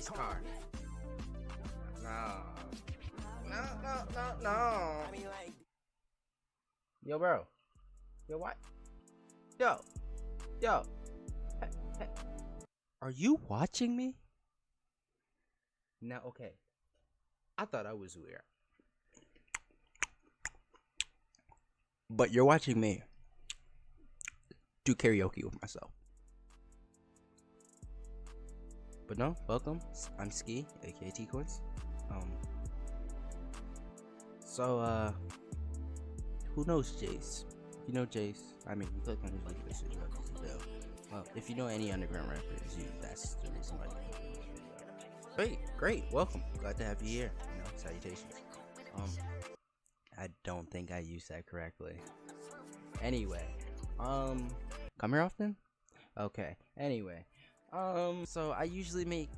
this car. No. No. Yo, bro. Yo, what? Yo. Hey. Are you watching me? Now, okay. I thought I was weird. But you're watching me do karaoke with myself. But no, welcome. I'm Ski, aka T-Coins. Who knows Jace? You know Jace. I mean, you click on his link message. Well, if you know any underground rappers, that's the reason why you click on this video. Great, welcome. Glad to have you here. You know, salutations. I don't think I used that correctly. Anyway, come here often? Okay. Anyway, so I usually make,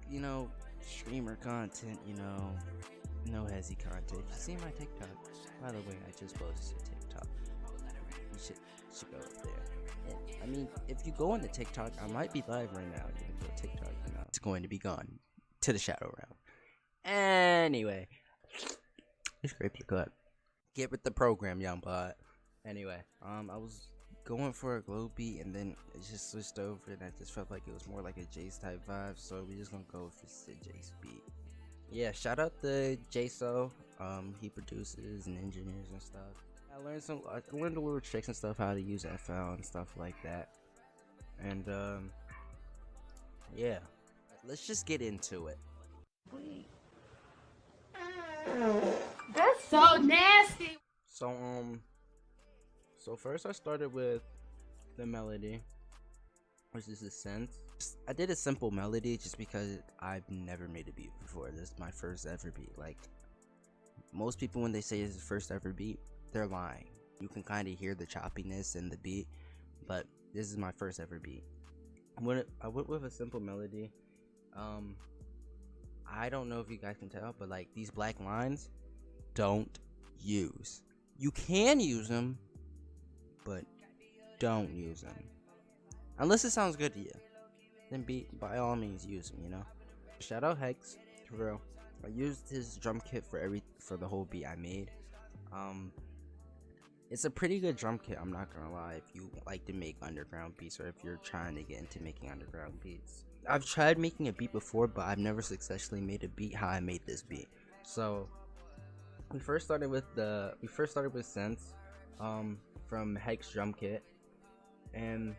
streamer content, no hezzy content. If you see my TikTok, by the way, I just posted a TikTok. You should go up there. And, I mean, if you go on the TikTok, I might be live right now. You can go to TikTok, it's going to be gone to the shadow realm. Anyway, scrape your cut. Get with the program, young bot. Anyway, I was going for a glow beat, and then it just switched over, and I just felt like it was more like a Jace type vibe, so we're just gonna go with the Jace beat. Yeah, shout out to Jace. He produces and engineers and stuff. I learned a little tricks and stuff, how to use FL and stuff like that. And yeah, let's just get into it. That's so nasty. So first I started with the melody, which is the synth. I did a simple melody just because I've never made a beat before. This is my first ever beat. Like, most people, when they say it's the first ever beat, they're lying. You can kind of hear the choppiness in the beat, but this is my first ever beat. I went with a simple melody. I don't know if you guys can tell, but like these black lines, don't use. You can use them, but don't use them unless it sounds good to you. Then by all means use them. Shout out Hex, for real. I used his drum kit for the whole beat I made. It's a pretty good drum kit, I'm not gonna lie, if you like to make underground beats, or if you're trying to get into making underground beats. I've tried making a beat before, but I've never successfully made a beat how I made this beat. So we first started with synths from Hex drum kit, and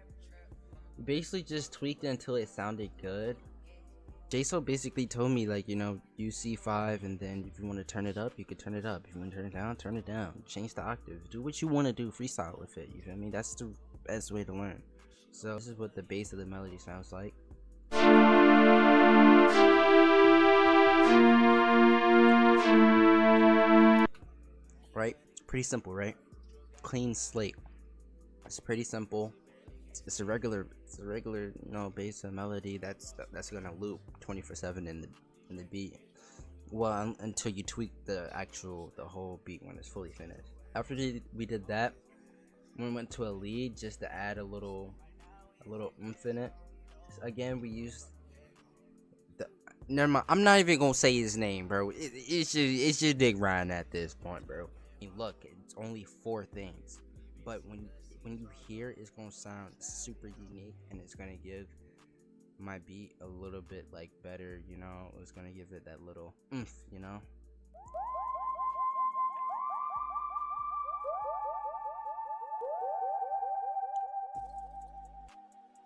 basically just tweaked it until it sounded good. Jace basically told me, like, use C5, and then if you want to turn it up, you could turn it up. If you want to turn it down. Change the octaves. Do what you want to do. Freestyle with it. You feel me? That's the best way to learn. So this is what the base of the melody sounds like. Right? Pretty simple, right? Clean slate. It's pretty simple. It's a regular bass and melody that's gonna loop 24/7 in the beat. Well, until you tweak the whole beat when it's fully finished. After we did that, we went to a lead just to add a little oomph in it. Again, we used never mind. I'm not even gonna say his name, bro. It's just Dick Ryan at this point, bro. I mean, look, it's only 4 things, but when you hear, it's gonna sound super unique, and it's gonna give my beat a little bit like better, it's gonna give it that little oomph,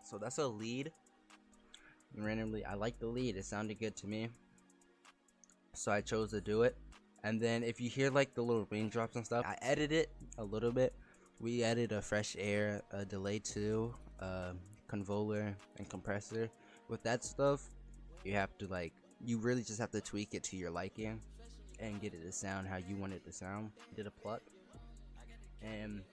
So that's a lead. Randomly, I like the lead, it sounded good to me, so I chose to do it. And then if you hear like the little raindrops and stuff, I edited it a little bit. We added a fresh air, a delay 2, convoller, and compressor. With that stuff, you really just have to tweak it to your liking and get it to sound how you want it to sound. Did a pluck, and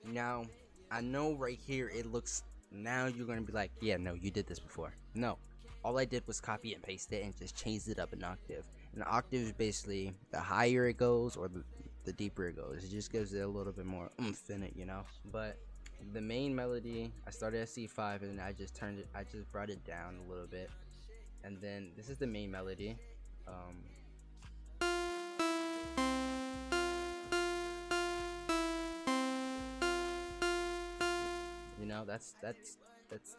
now I know right here it looks. Now you're gonna be like, yeah, no, you did this before. No, all I did was copy and paste it and just change it up an octave. An octave is basically the higher it goes or the deeper it goes. It just gives it a little bit more oomph in it, But the main melody, I started at C5 and I just brought it down a little bit, And then this is the main melody. You know, that's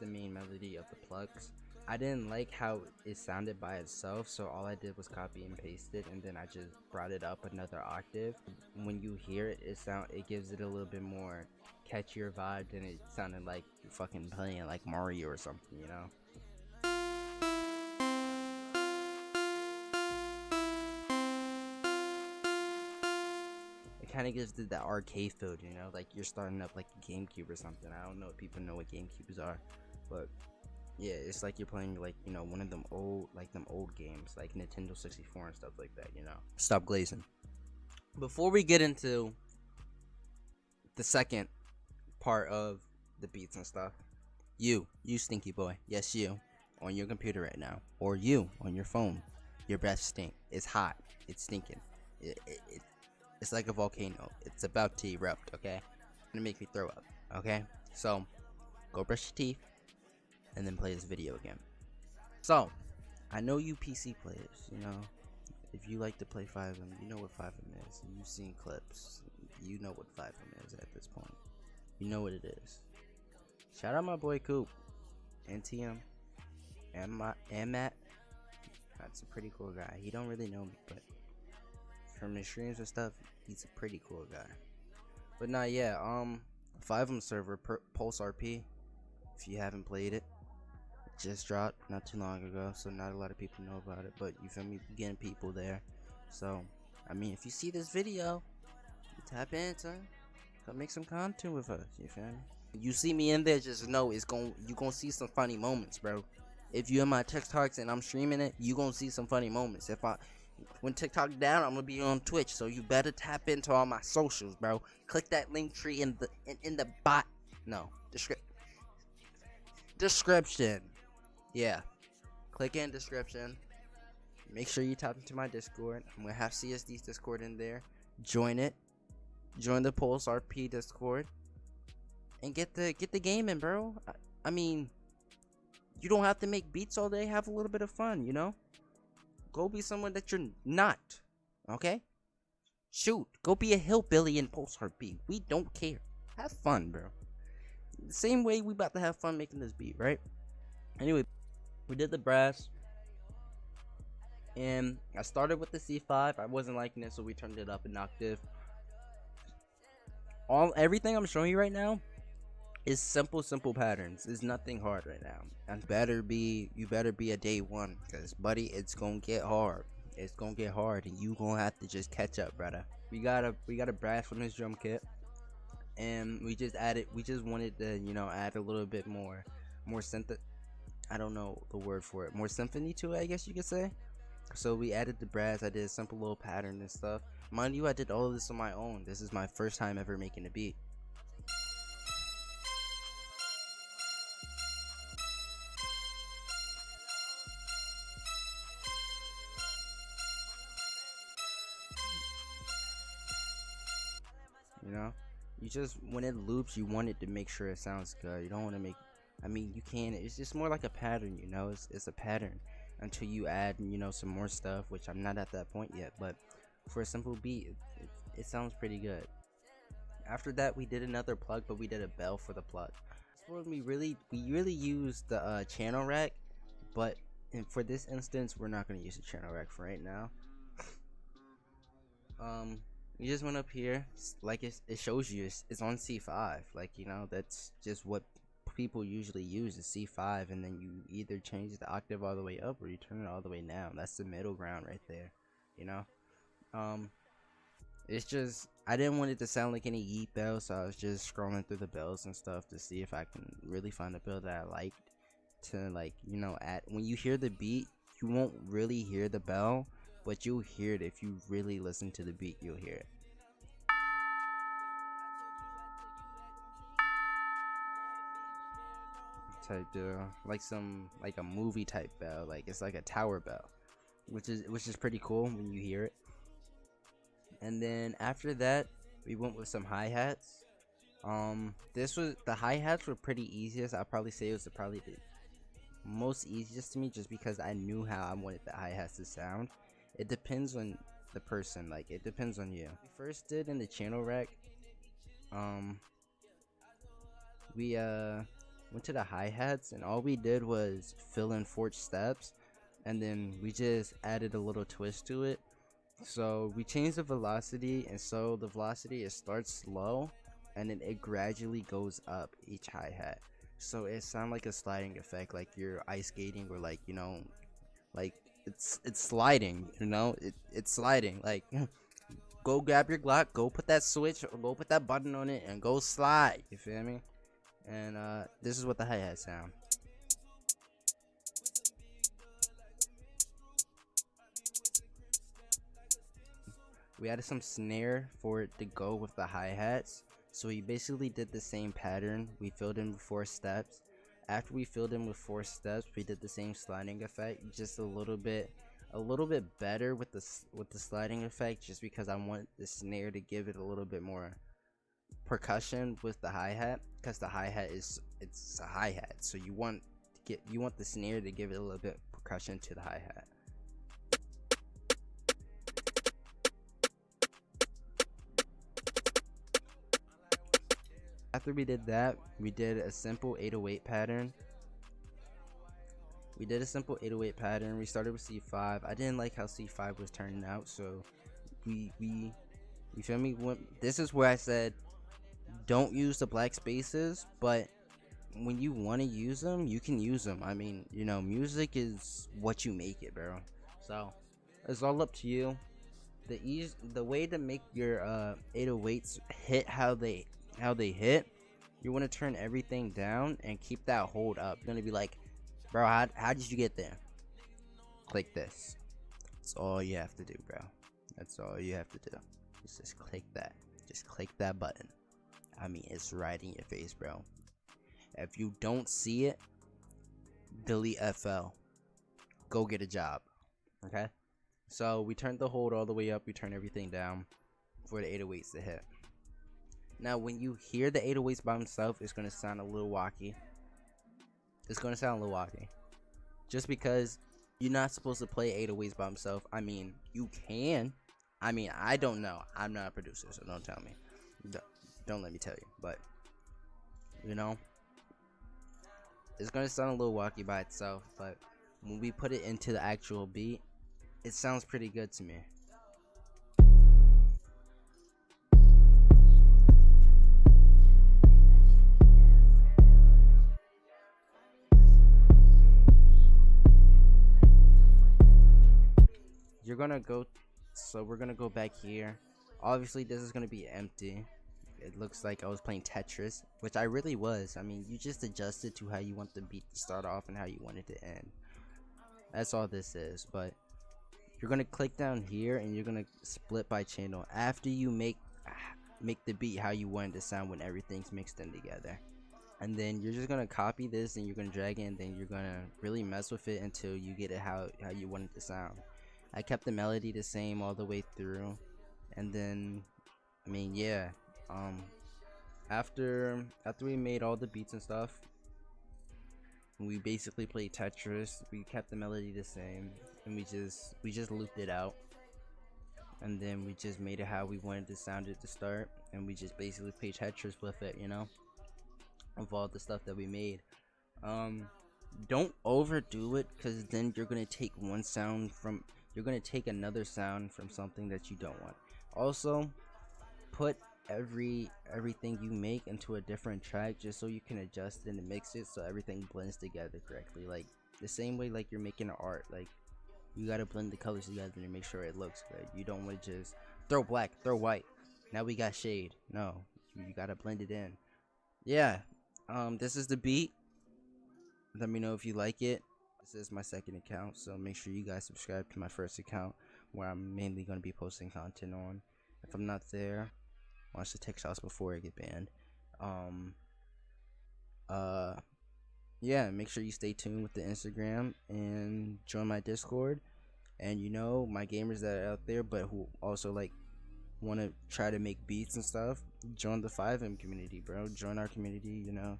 the main melody of the plugs. I didn't like how it sounded by itself, so all I did was copy and paste it, and then I just brought it up another octave. When you hear it, it gives it a little bit more catchier vibe than it sounded like you fucking playing like Mario or something, you know. It kind of gives it that arcade feel, you know, like you're starting up like a GameCube or something. I don't know if people know what GameCubes are, but yeah, it's like you're playing like, you know, one of them old games like Nintendo 64 and stuff like that, you know. Stop glazing. Before we get into the second part of the beats and stuff, you stinky boy, yes, you on your computer right now, or you on your phone, your breath stink. It's hot. It's stinking. It's like a volcano. It's about to erupt. Okay, it's gonna make me throw up. Okay, so go brush your teeth and then play this video again. So, I know you PC players, you know, if you like to play 5M, you know what 5M is. You've seen clips. You know what 5M is at this point. You know what it is. Shout out my boy Coop, NTM, and Matt. That's a pretty cool guy. He don't really know me, but from his streams and stuff, he's a pretty cool guy. But nah, yeah, 5M server, Pulse RP. If you haven't played it, just dropped not too long ago, so not a lot of people know about it, but you feel me, getting people there. So I mean, if you see this video, tap into it, come make some content with us, you feel me. You see me in there, just know you gonna see some funny moments, bro. If you in my TikToks and I'm streaming it, you gonna see some funny moments. When TikTok down, I'm gonna be on Twitch, so you better tap into all my socials, bro. Click that link tree in the description. Yeah, click in description. Make sure you tap into my Discord. I'm gonna have CSD's Discord in there. Join it. Join the Pulse RP Discord, and get the gaming, bro. I mean, you don't have to make beats all day. Have a little bit of fun, you know. Go be someone that you're not. Okay. Shoot, go be a hillbilly in Pulse RP. We don't care. Have fun, bro. The same way we about to have fun making this beat, right? Anyway, we did the brass, and I started with the C5. I wasn't liking it, so we turned it up an octave. Everything I'm showing you right now is simple patterns. It's nothing hard right now. And you better be a day one, because buddy, it's gonna get hard. It's gonna get hard, and you gonna have to just catch up, brother. We got a brass from this drum kit, and we just wanted to, you know, add a little bit more I don't know the word for it, more symphony to it, I guess you could say. So we added the brass. I did a simple little pattern and stuff. Mind you, I did all of this on my own. This is my first time ever making a beat. You know, when it loops, you want it to make sure it sounds good. You don't want to make, I mean, you can, it's just more like a pattern, you know. It's a pattern until you add, you know, some more stuff, which I'm not at that point yet, but for a simple beat, it sounds pretty good. After that, we did another plug, but we did a bell for the plug. This one we really used the channel rack, but for this instance, we're not going to use the channel rack for right now. We just went up here, like it shows you, it's on C5, like, you know, that's just what people usually use is C5, and then you either change the octave all the way up or you turn it all the way down. That's the middle ground right there, you know. It's just, I didn't want it to sound like any yeet bell, so I was just scrolling through the bells and stuff to see if I can really find a bell that I liked to, like, you know, add. When you hear the beat, you won't really hear the bell, but you'll hear it. If you really listen to the beat, you'll hear it. Type deal, like a movie type bell, like it's like a tower bell, which is pretty cool when you hear it. And then after that, we went with some hi-hats. The hi-hats were pretty easiest. I'd probably say it was probably most easiest to me just because I knew how I wanted the hi-hats to sound. It depends on the person, like it depends on you. We first did in the channel rack, we went to the hi-hats and all we did was fill in 4 steps, and then we just added a little twist to it. So we changed the velocity, and so the velocity, it starts slow and then it gradually goes up each hi-hat, so it sounds like a sliding effect, like you're ice skating, or like, you know, like it's sliding, you know, it's sliding, like go grab your Glock, go put that switch or go put that button on it and go slide, you feel me? And this is what the hi-hat sound. We added some snare for it to go with the hi-hats, so we basically did the same pattern. We filled in with 4 steps. After we filled in with 4 steps, we did the same sliding effect, just a little bit better with the sliding effect, just because I want the snare to give it a little bit more percussion with the hi-hat, because the hi-hat it's a hi-hat, so you want the snare to give it a little bit percussion to the hi-hat. After we did that, we did a simple 808 pattern. We started with C5. I didn't like how C5 was turning out, so we you feel me? This is where I said don't use the black spaces, but when you want to use them, you can use them. I mean, you know, music is what you make it, bro. So it's all up to you. The way to make your 808s hit how they hit, you want to turn everything down and keep that hold up. You're gonna be like, bro, how did you get there? Click this. That's all you have to do, bro. That's all you have to do. Just click that. Just click that button. I mean, it's right in your face, bro. If you don't see it, delete FL. Go get a job. Okay? So we turned the hold all the way up. We turned everything down for the 808s to hit. Now, when you hear the 808s by themselves, it's going to sound a little wacky. Just because you're not supposed to play 808s by themselves. I mean, you can. I mean, I don't know. I'm not a producer, so don't tell me. Don't let me tell you. But, you know, it's going to sound a little wacky by itself. But when we put it into the actual beat, it sounds pretty good to me. We're gonna go back here. Obviously this is gonna be empty. It looks like I was playing Tetris, which I really was. I mean, you just adjusted to how you want the beat to start off and how you want it to end. That's all this is. But you're gonna click down here and you're gonna split by channel after you make the beat how you want it to sound when everything's mixed in together. And then you're just gonna copy this and you're gonna drag it, and then you're gonna really mess with it until you get it how you want it to sound. I kept the melody the same all the way through, and then I mean, yeah, after we made all the beats and stuff, we basically played Tetris. We kept the melody the same, and we just looped it out, and then we just made it how we wanted to sound it to start, and we just basically played Tetris with it, you know, of all the stuff that we made. Don't overdo it, because then you're gonna take another sound from something that you don't want. Also, put everything you make into a different track, just so you can adjust it and mix it so everything blends together correctly. Like the same way like you're making art, like you gotta blend the colors together and make sure it looks good. You don't want to just throw black, throw white, now we got shade. No, you gotta blend it in. Yeah, this is the beat. Let me know if you like it. This is my second account, so make sure you guys subscribe to my first account, where I'm mainly going to be posting content on. If I'm not there, watch the tech shots before I get banned. Yeah, make sure you stay tuned with the Instagram and join my Discord. And you know, my gamers that are out there but who also like want to try to make beats and stuff, join the 5M community, bro. Join our community. You know,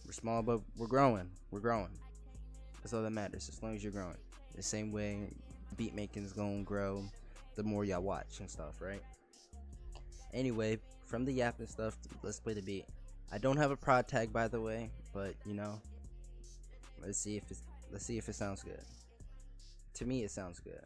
we're small but we're growing. That's all that matters, as long as you're growing. The same way beat making's gonna grow the more y'all watch and stuff, right? Anyway, from the yap and stuff, let's play the beat. I don't have a prod tag, by the way, but you know, let's see if it sounds good. To me, it sounds good.